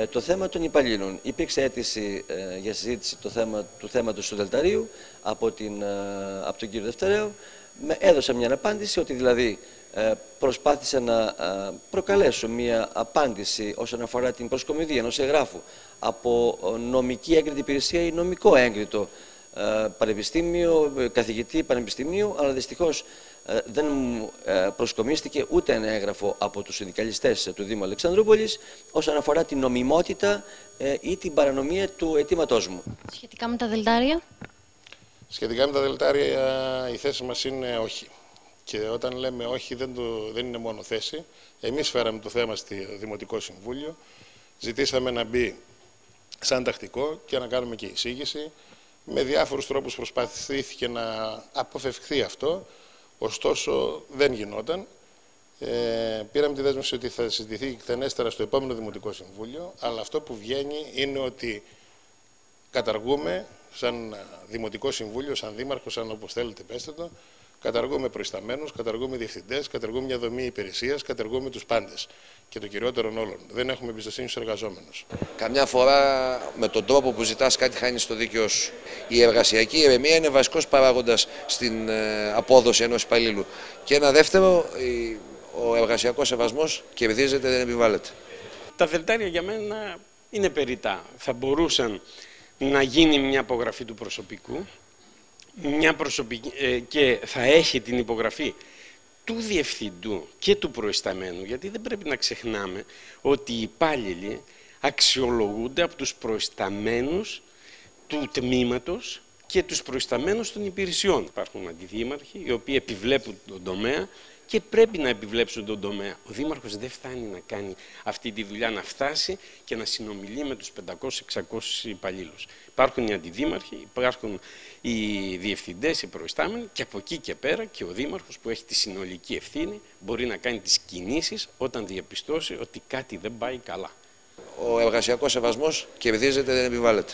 Το θέμα των υπαλλήλων. Υπήρξε αίτηση για συζήτηση του θέματος του Δελταρίου από τον κύριο Δευτερέο. Έδωσα μια απάντηση ότι δηλαδή προσπάθησα να προκαλέσω μια απάντηση όσον αφορά την προσκομιδή ενός εγγράφου από νομική έγκριτη υπηρεσία ή νομικό έγκριτο πανεπιστήμιο, καθηγητή πανεπιστημίου, αλλά δυστυχώς δεν μου προσκομίστηκε ούτε ένα έγγραφο από τους συνδικαλιστές του Δήμου Αλεξανδρούπολης όσον αφορά την νομιμότητα ή την παρανομία του αιτήματός μου. Σχετικά με τα δελτάρια. Σχετικά με τα δελτάρια η θέση μας είναι όχι. Και όταν λέμε όχι δεν είναι μόνο θέση. Εμείς φέραμε το θέμα στη Δημοτικό Συμβούλιο, ζητήσαμε να μπει σαν τακτικό και να κάνουμε και εισήγηση. Με διάφορους τρόπους προσπαθήθηκε να αποφευχθεί αυτό, ωστόσο δεν γινόταν. Πήραμε τη δέσμευση ότι θα συζητηθεί εκτενέστερα στο επόμενο Δημοτικό Συμβούλιο, αλλά αυτό που βγαίνει είναι ότι καταργούμε σαν Δημοτικό Συμβούλιο, σαν Δήμαρχο, σαν όπως θέλετε πέστε το, καταργούμε προϊσταμένους, καταργούμε διευθυντές, καταργούμε μια δομή υπηρεσίας, καταργούμε τους πάντες. Και το κυριότερο όλων, δεν έχουμε εμπιστοσύνη στους εργαζόμενους. Καμιά φορά με τον τρόπο που ζητάς κάτι χάνεις το δίκαιο σου. Η εργασιακή ηρεμία είναι βασικός παράγοντας στην απόδοση ενός υπαλλήλου. Και ένα δεύτερο, ο εργασιακός σεβασμός κερδίζεται, δεν επιβάλλεται. Τα δελτάρια για μένα είναι περιττά. Θα μπορούσαν να γίνει μια απογραφή του προσωπικού και θα έχει την υπογραφή του διευθυντού και του προϊσταμένου, γιατί δεν πρέπει να ξεχνάμε ότι οι υπάλληλοι αξιολογούνται από τους προϊσταμένους του τμήματος και τους προϊσταμένους των υπηρεσιών. Υπάρχουν αντιδήμαρχοι οι οποίοι επιβλέπουν τον τομέα και πρέπει να επιβλέψουν τον τομέα. Ο δήμαρχος δεν φτάνει να κάνει αυτή τη δουλειά, να φτάσει και να συνομιλεί με τους 500-600 υπαλλήλους. Υπάρχουν οι αντιδήμαρχοι, υπάρχουν οι διευθυντές, οι προϊστάμενοι και από εκεί και πέρα και ο δήμαρχος που έχει τη συνολική ευθύνη μπορεί να κάνει τις κινήσεις όταν διαπιστώσει ότι κάτι δεν πάει καλά. Ο εργασιακός σεβασμός κερδίζεται, δεν επιβάλλεται.